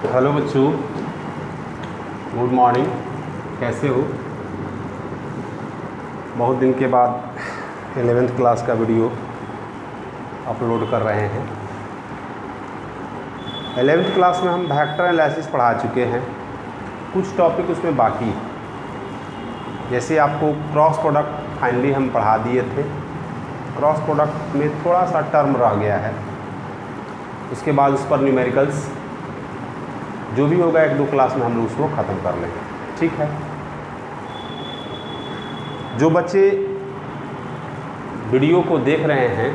Hello बच्चों, good morning. कैसे हो? बहुत दिन के बाद 11th क्लास का वीडियो अपलोड कर रहे हैं। 11th क्लास में हम वेक्टर एनालिसिस पढ़ा चुके हैं। कुछ टॉपिक उसमें बाकी है। जैसे आपको क्रॉस प्रोडक्ट फाइनली हम पढ़ा दिए थे। क्रॉस प्रोडक्ट में थोड़ा सा टर्म रह गया है। उसके बाद उस पर न्यूमेरिकल्स जो भी होगा 1-2 क्लास में हम लोग उसको ख़त्म कर लेंगे। ठीक है। जो बच्चे वीडियो को देख रहे हैं,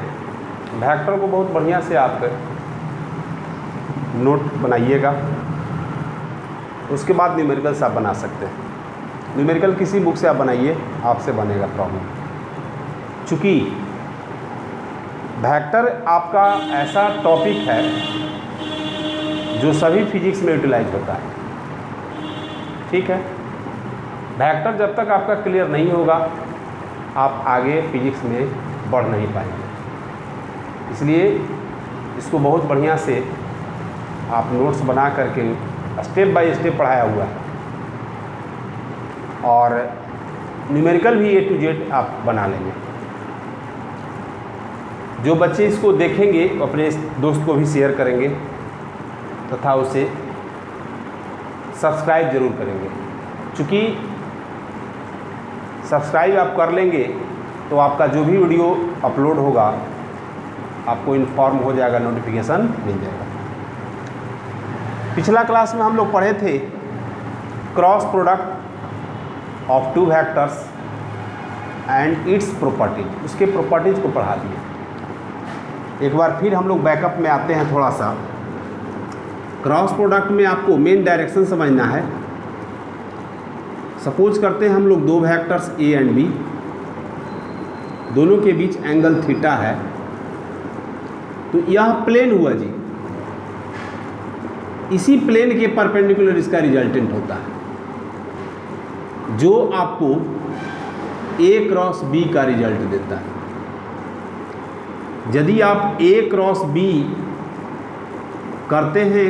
वेक्टर को बहुत बढ़िया से आप नोट बनाइएगा। उसके बाद न्यूमेरिकल्स आप बना सकते हैं। न्यूमेरिकल किसी बुक से आप बनाइए, आपसे बनेगा प्रॉब्लम। चूँकि वेक्टर आपका ऐसा टॉपिक है जो सभी फिजिक्स में यूटिलाइज होता है। ठीक है। वेक्टर जब तक आपका क्लियर नहीं होगा, आप आगे फिजिक्स में बढ़ नहीं पाएंगे। इसलिए इसको बहुत बढ़िया से आप नोट्स बना करके स्टेप बाय स्टेप पढ़ाया हुआ है, और न्यूमेरिकल भी A to Z आप बना लेंगे। जो बच्चे इसको देखेंगे अपने दोस्त को भी शेयर करेंगे तथा उसे सब्सक्राइब जरूर करेंगे। चूँकि सब्सक्राइब आप कर लेंगे तो आपका जो भी वीडियो अपलोड होगा आपको इन्फॉर्म हो जाएगा, नोटिफिकेशन मिल जाएगा। पिछला क्लास में हम लोग पढ़े थे cross product of two vectors and its properties. उसके प्रॉपर्टीज को पढ़ा दिए। एक बार फिर हम लोग बैकअप में आते हैं थोड़ा सा। क्रॉस प्रोडक्ट में आपको मेन डायरेक्शन समझना है। सपोज करते हैं हम लोग दो वेक्टर्स A एंड B, दोनों के बीच एंगल थीटा है, तो यह प्लेन हुआ जी। इसी प्लेन के परपेंडिकुलर इसका रिजल्टेंट होता है, जो आपको A क्रॉस B का रिजल्ट देता है। यदि आप A क्रॉस B करते हैं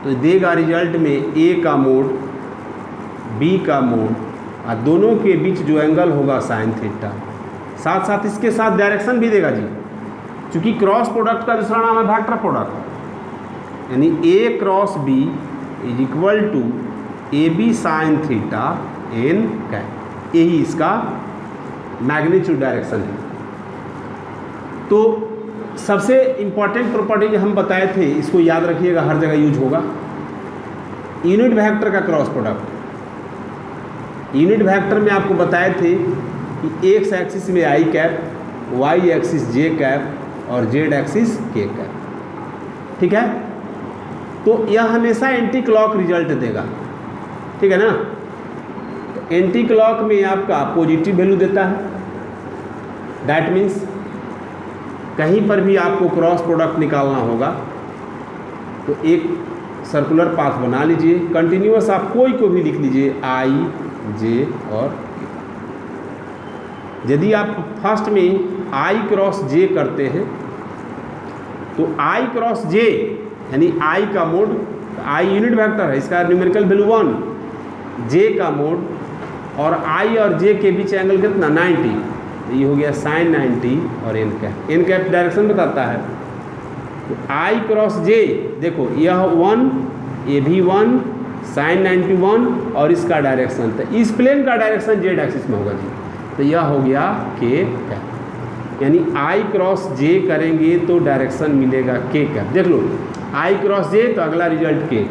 तो देगा रिजल्ट में A का मोड B का मोड, और दोनों के बीच जो एंगल होगा साइन थीटा। साथ साथ इसके साथ डायरेक्शन भी देगा जी। चूँकि क्रॉस प्रोडक्ट का दूसरा नाम है वेक्टर प्रोडक्ट, यानी A cross B is equal to AB sine theta n cap. यही इसका मैग्नीट्यूड डायरेक्शन है। तो सबसे इम्पॉर्टेंट प्रॉपर्टी हम बताए थे, इसको याद रखिएगा, हर जगह यूज होगा। यूनिट वेक्टर का क्रॉस प्रोडक्ट। यूनिट वेक्टर में आपको बताए थे कि एक्स एक्सिस में आई कैप, वाई एक्सिस जे कैप और जेड एक्सिस के कैप। ठीक है। तो यह हमेशा एंटी क्लॉक रिजल्ट देगा। ठीक है ना। तो एंटी क्लॉक में आपका पॉजिटिव वैल्यू देता है। दैट मीन्स कहीं पर भी आपको क्रॉस प्रोडक्ट निकालना होगा तो एक सर्कुलर पाथ बना लीजिए। कंटिन्यूअस आप कोई को भी लिख लीजिए, आई जे और के। यदि आप फर्स्ट में आई क्रॉस जे करते हैं तो आई क्रॉस जे यानी आई का मोड, आई यूनिट वेक्टर है, इसका न्यूमेरिकल वैल्यू 1, जे का मोड, और आई और जे के बीच एंगल कितना 90। ये हो गया साइन 90 और n cap. N cap direction बताता है। तो आई क्रॉस जे, देखो यह 1, ये भी 1, साइन 91 और इसका डायरेक्शन, तो इस प्लेन का डायरेक्शन जेड एक्सिस में होगा जी। तो यह हो गया के कैप। यानी आई क्रॉस जे करेंगे तो डायरेक्शन मिलेगा के कैप। देख लो, आई क्रॉस जे तो अगला रिजल्ट के,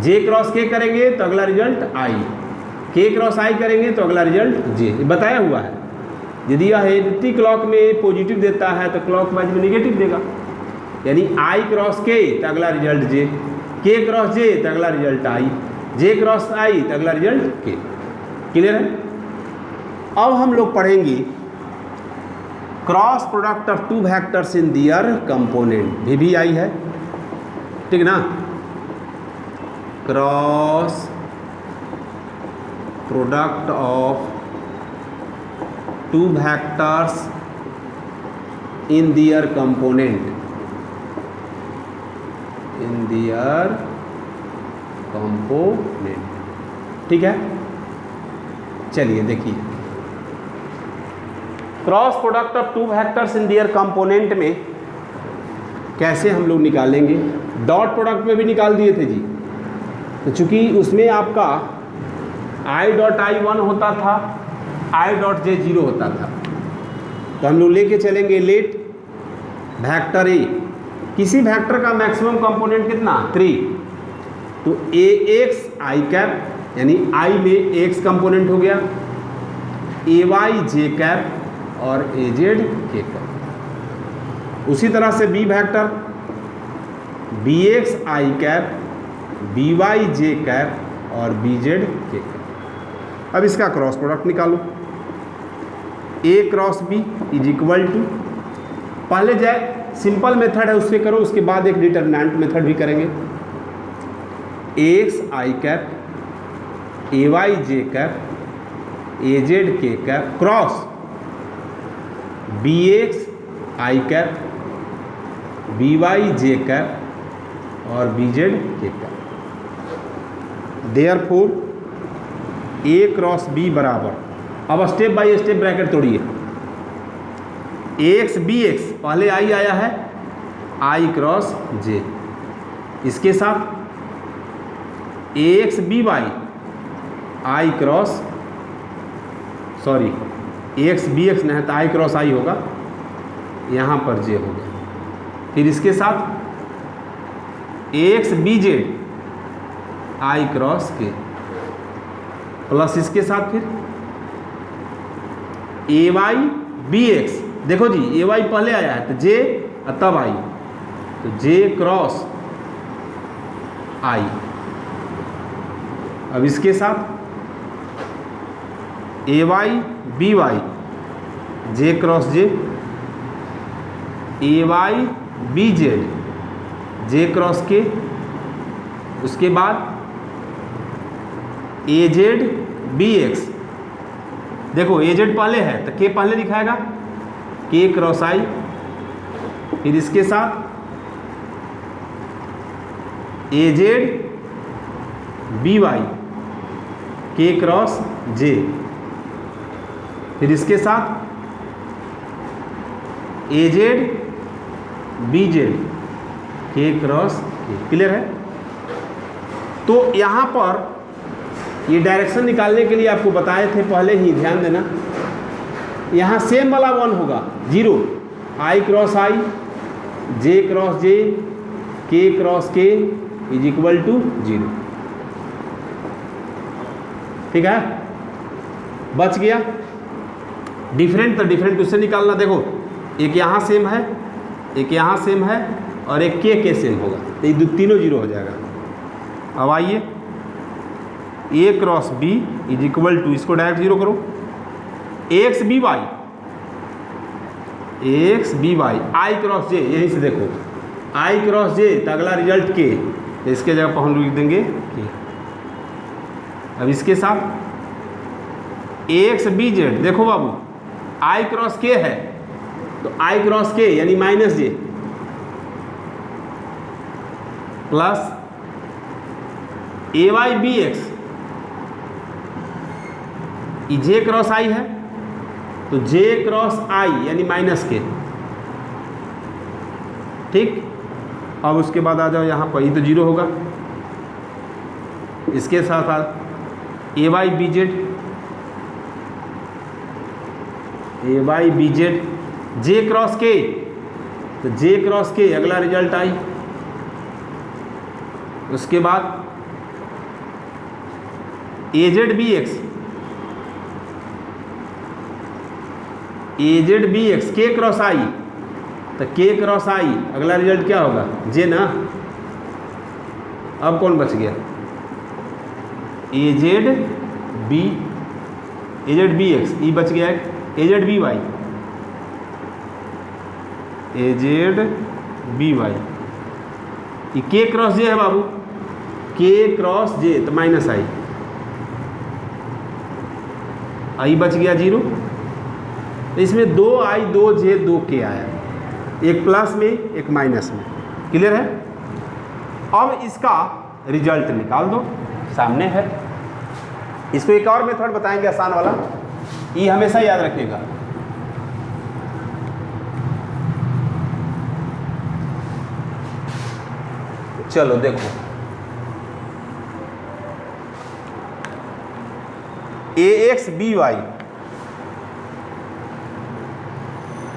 जे क्रॉस के करेंगे तो अगला रिजल्ट आई, के क्रॉस आई करेंगे तो अगला रिजल्ट जे। बताया हुआ है। यदि यह एंटी क्लॉक में पॉजिटिव देता है तो क्लॉक वाइज में निगेटिव देगा। यानी आई क्रॉस के तो अगला रिजल्ट जे, के क्रॉस जे तो अगला रिजल्ट आई, जे क्रॉस आई तो अगला रिजल्ट के। क्लियर है। अब हम लोग पढ़ेंगे cross product of two vectors in their component. भी आई है, ठीक ना। Cross product of two vectors in their component, in their component. ठीक है, चलिए देखिए, cross product of two vectors in their component में कैसे हम लोग निकालेंगे। डॉट प्रोडक्ट में भी निकाल दिए थे जी, तो चूंकि उसमें आपका आई डॉट आई 1 होता था, आई डॉट जे 0 होता था, तो हम लोग लेके चलेंगे लेट वेक्टर ए, किसी वेक्टर का मैक्सिमम कंपोनेंट कितना 3, तो ए एक्स आई कैप यानी आई में एक्स कंपोनेंट हो गया, ए वाई जे कैप और ए जेड के कैप। उसी तरह से B vector B X I cap, B Y J cap और बी जेड के कैप। अब इसका क्रॉस प्रोडक्ट निकालो, A cross B is equal to, पहले जाए सिंपल मेथड है उससे करो, उसके बाद एक डिटरमिनेंट मेथड भी करेंगे। A X I cap, A Y J cap, A Z K cap cross B X I cap, B Y J cap और B Z K cap. Therefore A cross B बराबर, अब step by step bracket तोड़िए, A X B X पहले I आया है, I cross J, इसके साथ A X B Y I cross, sorry A X B X नहीं है तो आई क्रॉस आई होगा, यहाँ पर जे हो गया। फिर इसके साथ A X B Z I cross K, plus इसके साथ फिर ए वाई बी एक्स, देखो जी ए वाई पहले आया है तो जे तब आई, तो जे क्रॉस आई। अब इसके साथ ए वाई बी वाई जे क्रॉस जे, ए Y B Z J cross के, उसके बाद ए जेड बी एक्स, देखो ए जेड पहले है तो के पहले दिखाएगा, के क्रॉस आई। फिर इसके साथ ए जेड बी वाई के क्रॉस जे, फिर इसके साथ ए जेड बी जेड के क्रॉस के। क्लियर है। तो यहाँ पर ये डायरेक्शन निकालने के लिए आपको बताए थे पहले ही, ध्यान देना, यहाँ सेम वाला 1 होगा, 0 आई क्रॉस आई, जे क्रॉस जे, के क्रॉस के इज इक्वल टू 0। ठीक है, बच गया। डिफरेंट तो डिफरेंट उससे निकालना, देखो एक यहाँ सेम है, एक यहाँ सेम है और एक के सेम होगा, तो ये तीनों 0 हो जाएगा। अब आइए A cross B is equal to, इसको डायरेक्ट 0 करो, X B Y, X B Y I cross J, यहीं से देखो आई क्रॉस जे तो अगला रिजल्ट के, तो इसके जगह पर हम लिख देंगे के। अब इसके साथ एक्स बी जेड, देखो बाबू आई क्रॉस के है तो आई क्रॉस के यानी माइनस जे, प्लस ए वाई बी एक्स, जे क्रॉस आई है तो जे क्रॉस आई यानी माइनस के। ठीक, अब उसके बाद आ जाओ यहाँ पर, ये तो 0 होगा। इसके साथ ए वाई बी जेड, ए Y B Z J cross के, तो जे क्रॉस के अगला रिजल्ट आई। उसके बाद ए जेड बी एक्स, ए जेड बी एक्स के क्रॉस आई, तो के क्रॉस आई अगला रिजल्ट क्या होगा जे ना। अब कौन बच गया, ए जेड बी एक्स, ई बच गया, ए Z B Y, A Z B Y, ये के क्रॉस जे है बाबू, के क्रॉस जे तो माइनस आई बच गया 0। तो इसमें 2 आई 2 जे 2 के आया, एक प्लस में एक माइनस में। क्लियर है। अब इसका रिजल्ट निकाल दो, सामने है। इसको एक और मेथड बताएंगे आसान वाला, ये हमेशा याद रखिएगा। चलो देखो, ax by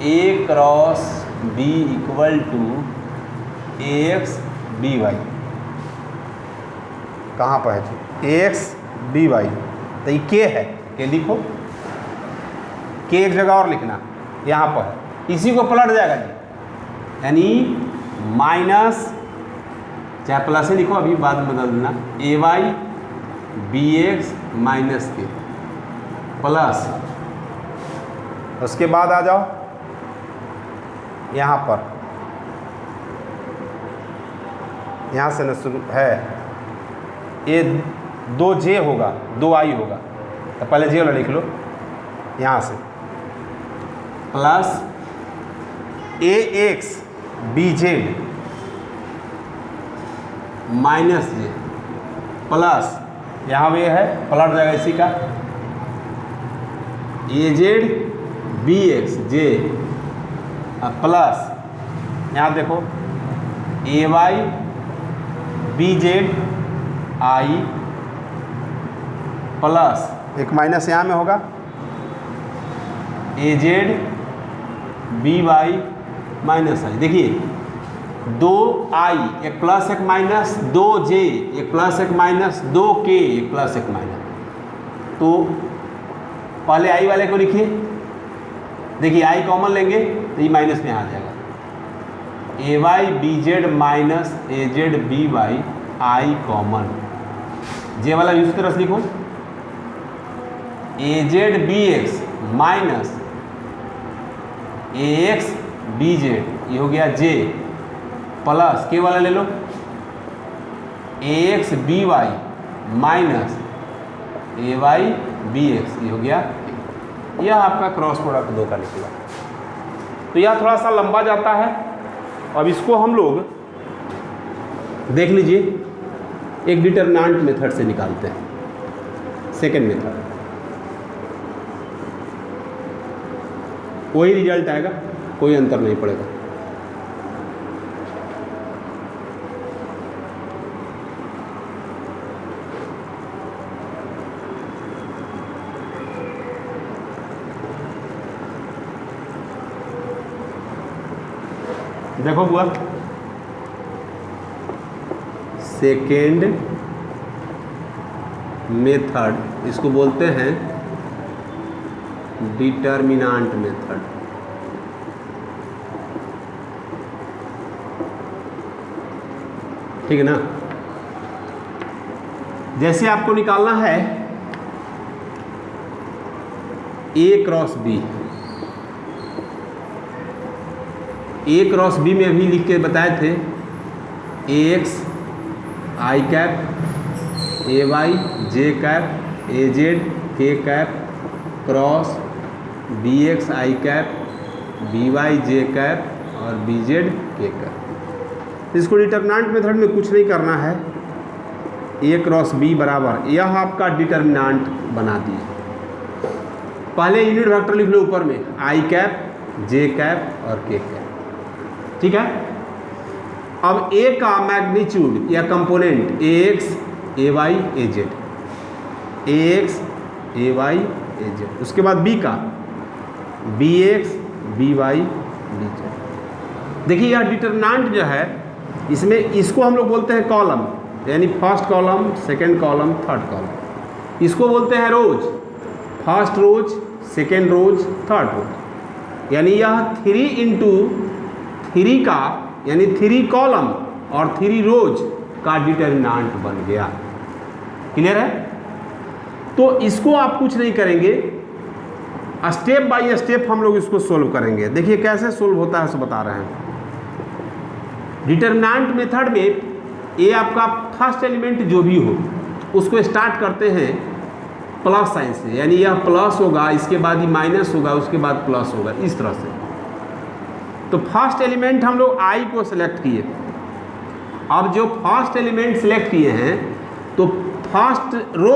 a cross b equal to ax by, कहाँ पर है ax by, तो ये k है, k लिखो, k एक जगह और लिखना, यहाँ पर इसी को पलट जाएगा जी, यानी माइनस, चाहे प्लस ही लिखो, अभी बाद में बदल देना, ए वाई बी एक्स माइनस के प्लस, उसके बाद आ जाओ यहाँ पर, यहाँ से न शुरू है, ये 2j होगा, 2i होगा, तो पहले जे वाला लिख लो यहाँ से, plus A X B Z minus J plus, यहाँ पे है पलट जाएगा इसी का, A Z B X J plus, यहाँ देखो A Y B Z I plus, एक माइनस यहाँ में होगा, A Z B Y minus I. देखिए 2i, एक प्लस एक माइनस, 2j, एक प्लस एक माइनस, 2k, एक प्लस एक माइनस। तो पहले i वाले को लिखिए, देखिए i कॉमन लेंगे तो ये माइनस में आ जाएगा, ए वाई बी जेड माइनस ए जेड बी वाई आई कॉमन, जे वाला भी उसी तरह से लिखो, ए जेड बी एक्स माइनस ए एक्स बी जेड, ये हो गया जे, प्लस के वाला ले लो, ए एक्स बी वाई माइनस ए वाई बी एक्स, ये हो गया, यह आपका क्रॉस प्रोडक्ट 2 का निकला। तो यह थोड़ा सा लंबा जाता है। अब इसको हम लोग देख लीजिए, एक डिटरमिनेंट मेथड से निकालते हैं, सेकेंड मेथड, वही रिजल्ट आएगा, कोई अंतर नहीं पड़ेगा। देखो हुआ, सेकेंड मेथड, इसको बोलते हैं डिटरमिनेंट मेथड। ठीक है ना। जैसे आपको निकालना है A cross B, A cross B में अभी लिख के बताए थे, A X I cap A Y J cap A Z K cap cross B X I cap B Y J cap और बी जेड के कैप। इसको determinant method में कुछ नहीं करना है, ए क्रॉस बी बराबर, यह आपका डिटरमिनेंट बना दिए। पहले यूनिट वेक्टर लिख लो ऊपर में, आई कैप जे कैप और के कैप। ठीक है। अब ए का मैग्नीट्यूड या component A X A Y A Z, A X A Y A Z, उसके बाद बी का B X B Y B Z. देखिए यह डिटरमिनेंट जो है, इसमें इसको हम लोग बोलते हैं कॉलम, यानी first column second column third column, इसको बोलते हैं रोज, फर्स्ट रोज सेकंड रोज थर्ड रोज, यानी यह 3 इंटू 3 का, यानी 3 कॉलम और 3 रोज का डिटरमिनेंट बन गया। क्लियर है। तो इसको आप कुछ नहीं करेंगे, स्टेप बाय स्टेप हम लोग इसको सोल्व करेंगे। देखिए कैसे सोल्व होता है सो बता रहे हैं। डिटरमिनेंट मेथड में ये आपका फर्स्ट एलिमेंट जो भी हो उसको स्टार्ट करते हैं प्लस साइन से, यानी यह प्लस होगा, इसके बाद ही माइनस होगा, उसके बाद प्लस होगा, इस तरह से। तो फर्स्ट एलिमेंट हम लोग आई को सिलेक्ट किए, अब जो फर्स्ट एलिमेंट सिलेक्ट किए हैं तो फर्स्ट रो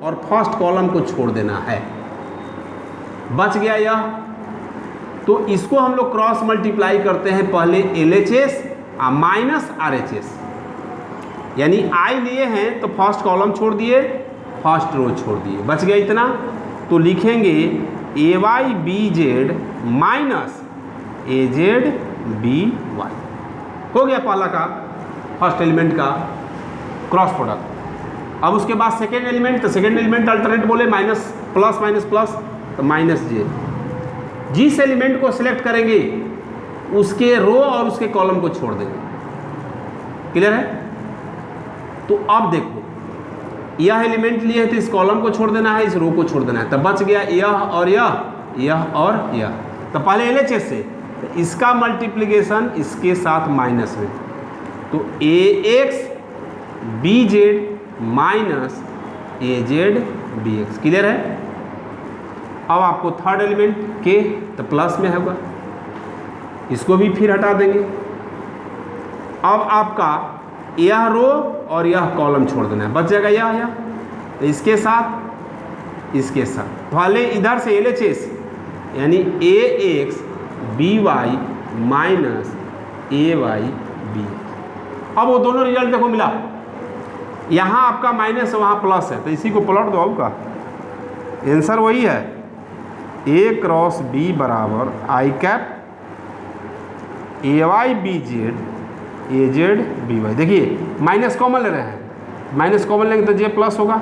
और फर्स्ट कॉलम को छोड़ देना है, बच गया यह। तो इसको हम लोग क्रॉस मल्टीप्लाई करते हैं, पहले LHS माइनस RHS, यानी I लिए हैं तो फर्स्ट कॉलम छोड़ दिए, फर्स्ट रो छोड़ दिए, बच गया इतना। तो लिखेंगे AYBZ माइनस AZBY, हो गया पहला का फर्स्ट एलिमेंट का क्रॉस प्रोडक्ट। अब उसके बाद सेकेंड एलिमेंट, तो सेकेंड एलिमेंट अल्टरनेट बोले माइनस प्लस तो माइनस J। जिस एलिमेंट को सिलेक्ट करेंगे उसके रो और उसके कॉलम को छोड़ देंगे, क्लियर है। तो अब देखो यह एलिमेंट लिए है तो इस कॉलम को छोड़ देना है, इस रो को छोड़ देना है, तब बच गया यह और यह और यह। तो पहले LHS से तो इसका मल्टीप्लिकेशन इसके साथ माइनस में, तो AXBZ माइनस AZBX, क्लियर है। अब आपको थर्ड एलिमेंट के तो प्लस में होगा, इसको भी फिर हटा देंगे। अब आपका यह रो और यह कॉलम छोड़ देना है, बच जाएगा यह तो इसके साथ पहले इधर से LHS यानी AXBY माइनस AYBX। अब वो दोनों रिजल्ट देखो मिला, यहाँ आपका माइनस है वहाँ प्लस है, तो इसी को प्लॉट दो, आपका आंसर वही है A क्रॉस B बराबर I कैप AYBZ AZBY। देखिए माइनस कॉमन ले रहे हैं, माइनस कॉमन लेंगे तो J प्लस होगा,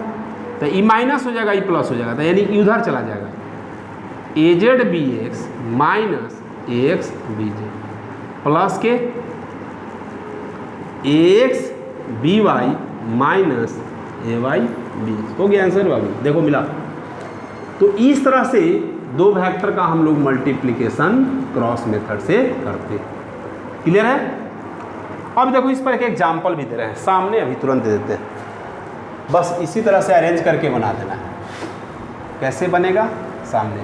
तो E माइनस हो जाएगा, E प्लस हो जाएगा, तो यानी E उधर चला जाएगा, AZBX माइनस AXBZ प्लस के AXBY माइनस AYBX, हो गया आंसर बाबू, देखो मिला। तो इस तरह से दो वेक्टर का हम लोग मल्टीप्लिकेशन क्रॉस मेथड से करते हैं, क्लियर है। अब देखो इस पर एक एग्जाम्पल भी दे रहे हैं सामने, अभी तुरंत दे देते हैं, बस इसी तरह से अरेंज करके बना देना है। कैसे बनेगा सामने,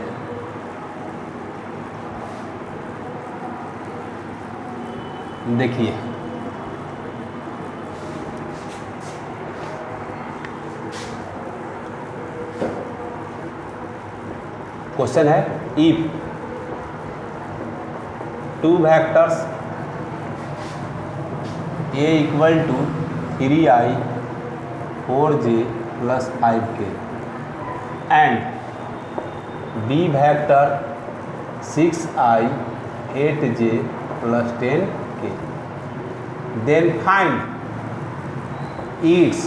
देखिए क्वेश्चन है, if two vectors A equal to 3I 4J plus 5K and B vector 6I 8J plus 10K, then find its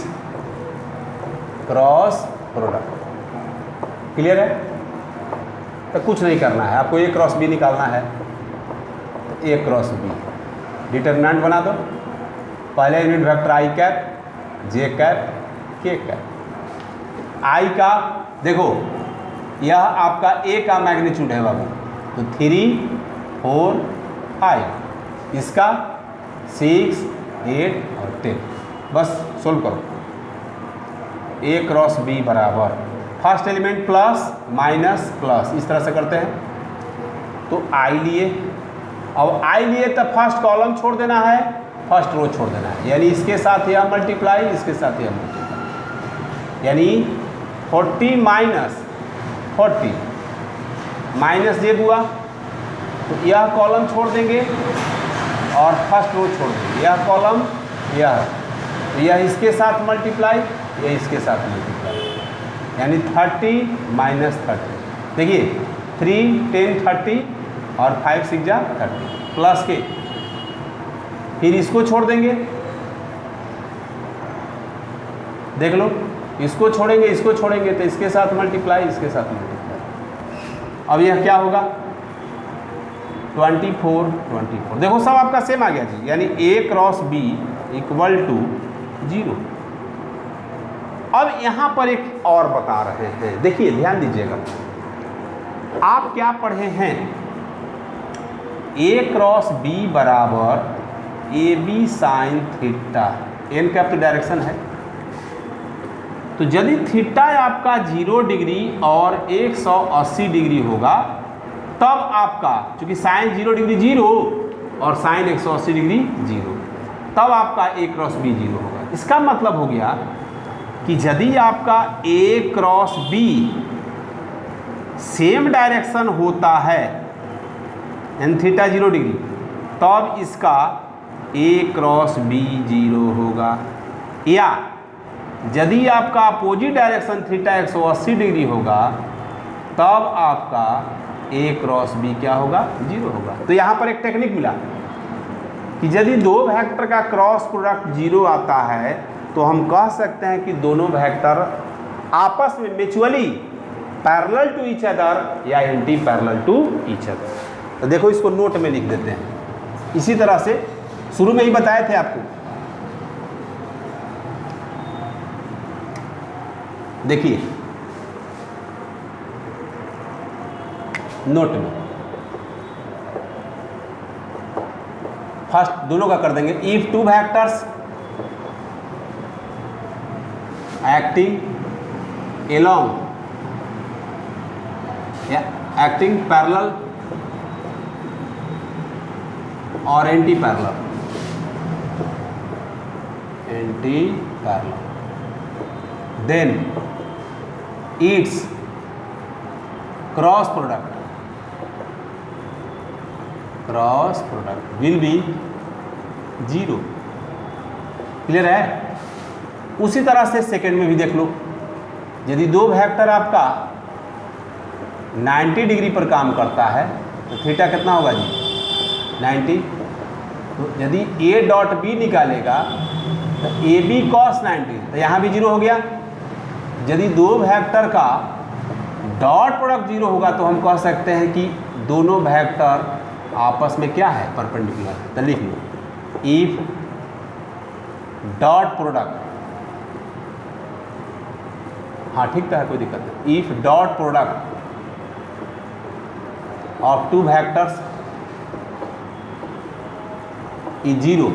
cross product, clear है। तो कुछ नहीं करना है आपको, A क्रॉस B निकालना है, तो A क्रॉस B डिटरमिनेंट बना दो, पहले unit vector I cap J cap K cap. I का देखो यह आपका A का मैग्नीट्यूड है बाबू, तो 3 4 5, इसका 6 8 और 10, बस सोल्व करो। A क्रॉस B बराबर first element plus minus plus, इस तरह से करते हैं। तो I लिए, अब I लिए तो फर्स्ट कॉलम छोड़ देना है, फर्स्ट रो छोड़ देना है, यानी इसके साथ यह मल्टीप्लाई, इसके साथ यह मल्टीप्लाई, यानी 40 माइनस 40 माइनस J हुआ, तो यह कॉलम छोड़ देंगे और फर्स्ट रो छोड़ देंगे, यह कॉलम यह इसके साथ मल्टीप्लाई, यह इसके साथ मल्टीप्लाई, यानी 30 माइनस 30। देखिए 3 10 30 और 5 6 जा 30 प्लस के, फिर इसको छोड़ देंगे, देख लो इसको छोड़ेंगे, इसको छोड़ेंगे तो इसके साथ मल्टीप्लाई, इसके साथ मल्टीप्लाई। अब यह क्या होगा 24 24, देखो सब आपका सेम आ गया जी, यानी A cross B equal to 0। अब यहाँ पर एक और बता रहे हैं, देखिए ध्यान दीजिएगा, आप क्या पढ़े हैं, A क्रॉस B बराबर AB sine theta, n capital direction है, तो यदि थीटा आपका 0 डिग्री और 180 डिग्री होगा, तब आपका चूंकि साइन 0 डिग्री 0 और साइन 180 डिग्री 0, तब आपका A क्रॉस B 0 होगा। इसका मतलब हो गया कि यदि आपका A cross B same direction होता है एन थीटा 0 डिग्री, तब इसका A क्रॉस B 0 होगा। या यदि आपका अपोजिट डायरेक्शन थीटा 180 डिग्री होगा, तब आपका A क्रॉस B क्या होगा? 0 होगा। तो यहाँ पर एक टेक्निक मिला कि यदि दो वेक्टर का क्रॉस प्रोडक्ट 0 आता है तो हम कह सकते हैं कि दोनों वेक्टर आपस में mutually parallel to each other या antiparallel to each other. तो देखो इसको नोट में लिख देते हैं। इसी तरह से शुरू में ही बताए थे आपको, देखिए नोट में फर्स्ट दोनों का कर देंगे। If two vectors acting along या एक्टिंग पैरेलल और anti parallel, then its cross product will be 0। Clear है? उसी तरह से सेकंड में भी देख लो, यदि दो वेक्टर आपका 90 डिग्री पर काम करता है तो थीटा कितना होगा जी? 90। तो यदि A डॉट B निकालेगा तो AB cos 90, तो यहाँ भी 0 हो गया। यदि दो वेक्टर का डॉट प्रोडक्ट 0 होगा तो हम कह सकते हैं कि दोनों वेक्टर आपस में क्या है? परपेंडिकुलर है। तो लिख लो इफ डॉट प्रोडक्ट, हाँ ठीक है, कोई दिक्कत नहीं। If dot product of two vectors is 0,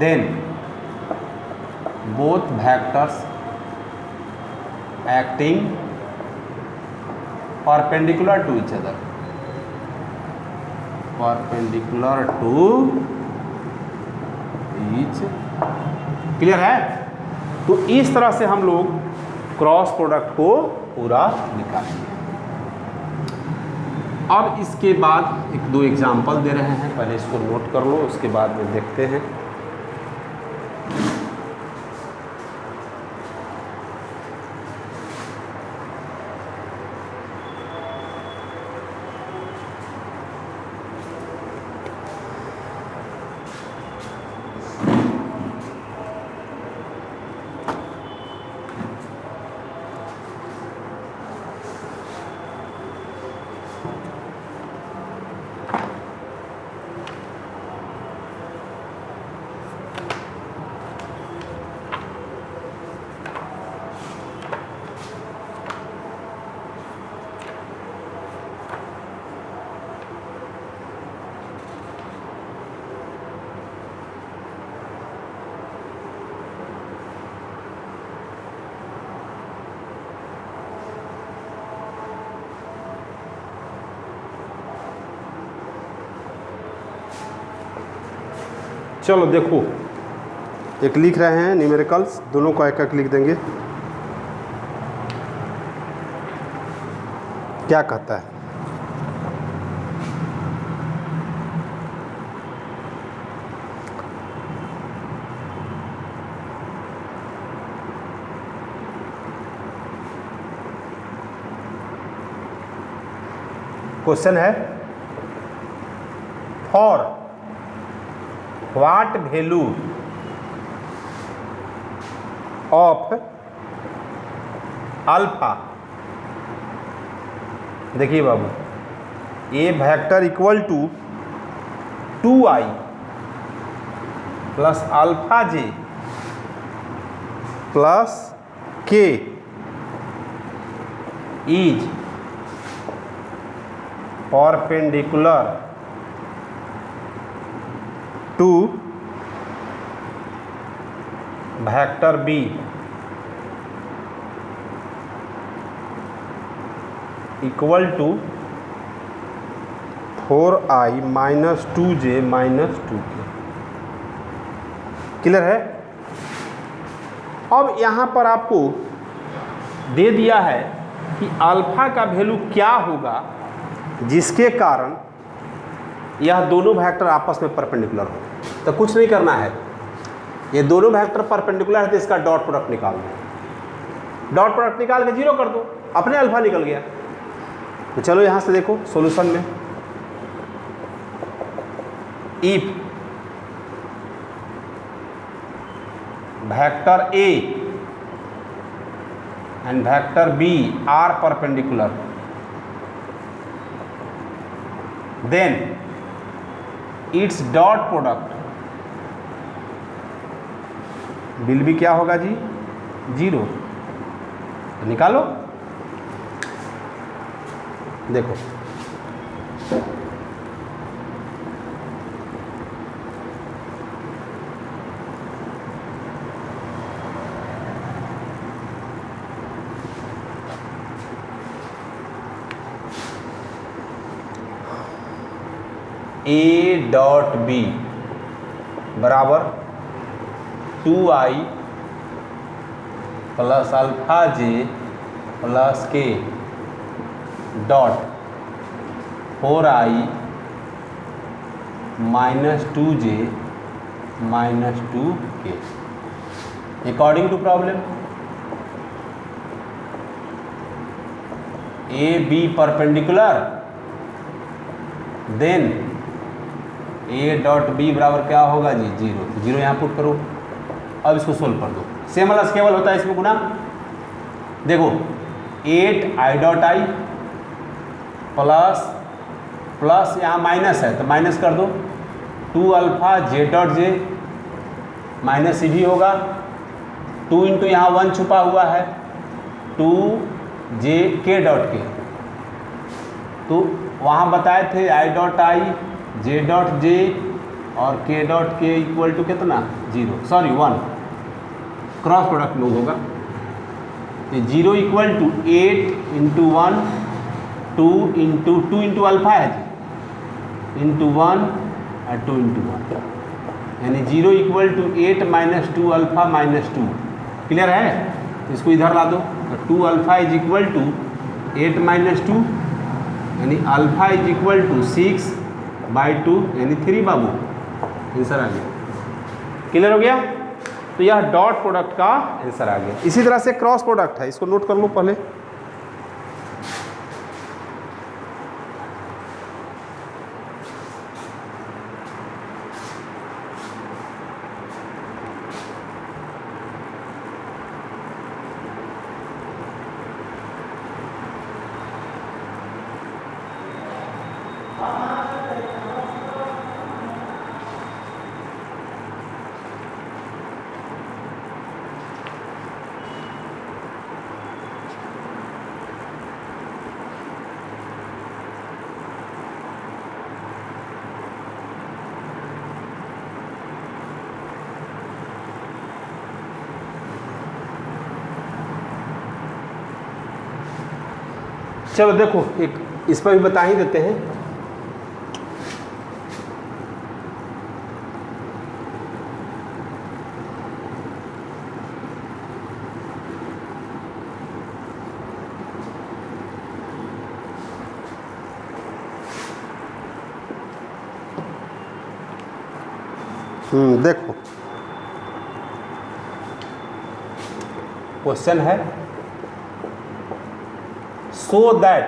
then both vectors acting perpendicular to each other, perpendicular to each. Clear है? तो इस तरह से हम लोग क्रॉस प्रोडक्ट को पूरा निकालेंगे। अब इसके बाद एक दो एग्जाम्पल दे रहे हैं, पहले इसको नोट कर लो, उसके बाद में देखते हैं। चलो देखो, एक लिख रहे हैं न्यूमेरिकल्स, दोनों को एक एक लिख देंगे। क्या कहता है? क्वेश्चन है for what value of alpha, देखिए बाबू, A vector equal to 2i plus alpha J plus K is perpendicular to vector B equal to 4i minus 2j minus 2k। Clear है? अब यहाँ पर आपको दे दिया है कि अल्फा का वैल्यू क्या होगा जिसके कारण यह दोनों वेक्टर आपस में परपेंडिकुलर हो। तो कुछ नहीं करना है, ये दोनों वेक्टर परपेंडिकुलर है तो इसका डॉट प्रोडक्ट निकाल दो। डॉट प्रोडक्ट निकाल के जीरो कर दो, अपने अल्फा निकल गया। तो चलो यहाँ से देखो सॉल्यूशन में, if vector A and vector B are perpendicular, then its dot product will be क्या होगा जी? जीरो। तो निकालो, देखो A डॉट B बराबर 2i plus alpha j plus k dot 4i minus 2j minus 2k according to problem. A B perpendicular, then A dot B बराबर क्या होगा जी? जीरो। तो जीरो यहाँ पुट करो। अब इसको सोल्व कर दो। सेम वाला केवल होता है इसमें गुना। देखो 8i dot I plus plus यहाँ माइनस है तो माइनस कर दो, 2 alpha J dot J minus ही भी होगा, 2 इंटू यहाँ 1 छुपा हुआ है, 2 जे के डॉट के। तो वहाँ बताए थे I dot I, J dot जे और K dot K equal to कितना? Zero, sorry 1। क्रॉस प्रोडक्ट में होगा तो zero equal to 8 into 1 2 into alpha है जी, इंटू 1 और 2 इंटू 1, यानी zero equal to 8 minus 2 alpha minus 2। Clear है? इसको इधर ला दो तो 2 alpha is equal to 8 minus 2, यानी अल्फा इज इक्वल टू 6/2 यानी 3 बाबू। आंसर आ गया। क्लियर हो गया? तो यह डॉट प्रोडक्ट का आंसर आ गया। इसी तरह से क्रॉस प्रोडक्ट है, इसको नोट कर लो पहले। चलो देखो एक इस पर भी बता ही देते हैं। देखो क्वेश्चन है, so that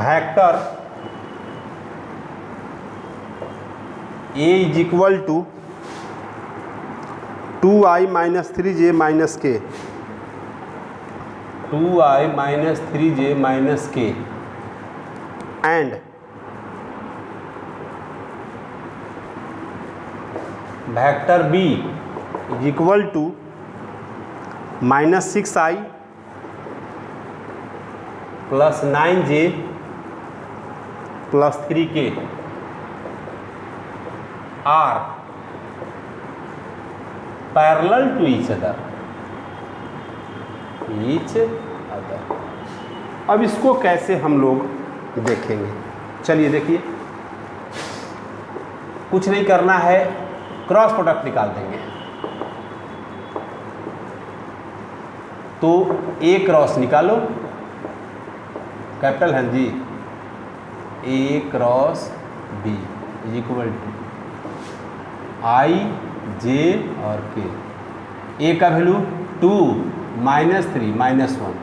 vector A is equal to 2i minus 3j minus k, 2i minus 3j minus k and vector B is equal to minus 6i plus 9j plus 3k are parallel to each other. अब इसको कैसे हम लोग देखेंगे। चलिए देखिए, कुछ नहीं करना है, क्रॉस प्रोडक्ट निकाल देंगे। तो ए क्रॉस निकालो, कैपिटल है जी, A cross B is equal to I J और के। ए का वैल्यू 2 -3 -1,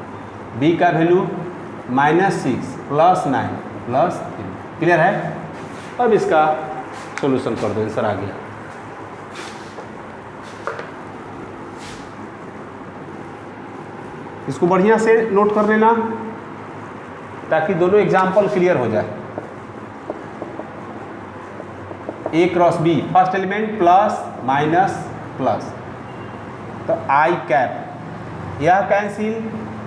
बी का वैल्यू -6 +9 +3। क्लियर है? अब इसका सॉल्यूशन कर दो, आंसर आ गया। इसको बढ़िया से नोट कर लेना ताकि दोनों एग्जाम्पल क्लियर हो जाए। A cross B, first element plus minus plus, तो आई कैप, यह कैंसिल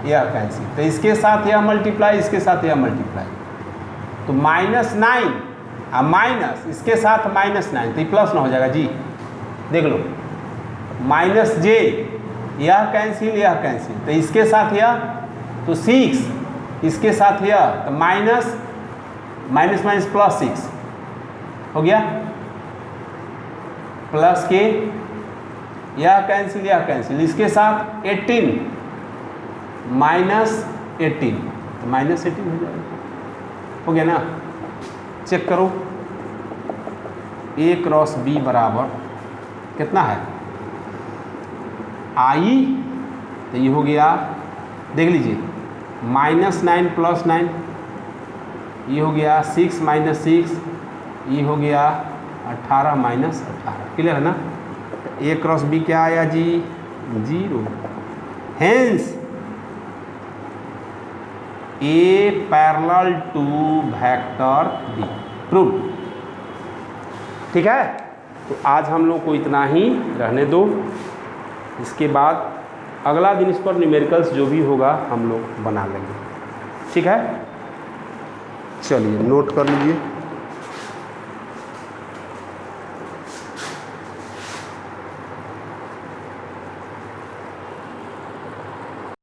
यह कैंसिल, तो इसके साथ यह मल्टीप्लाई, इसके साथ यह मल्टीप्लाई, तो -9 और माइनस इसके साथ -9, तो ये प्लस ना हो जाएगा जी। देख लो, -j, यह कैंसिल यह कैंसिल, तो इसके साथ यह, तो 6 इसके साथ यह, तो माइनस +6 हो गया, प्लस के, यह कैंसिल, इसके साथ 18 -18, तो -18 हो जाएगा। हो गया ना? चेक करो, ए क्रॉस बी बराबर कितना है, आई, तो ये हो गया, देख लीजिए, -9 + 9, ये हो गया 6 - 6, ये हो गया 18 - 18। क्लियर है ना? ए क्रॉस बी क्या आया जी, 0। Hence A parallel to vector B, prove. ठीक है, तो आज हम लोग को इतना ही रहने दो। इसके बाद अगला दिन इस पर न्यूमेरिकल्स जो भी होगा हम लोग बना लेंगे। ठीक है, चलिए नोट कर लीजिए।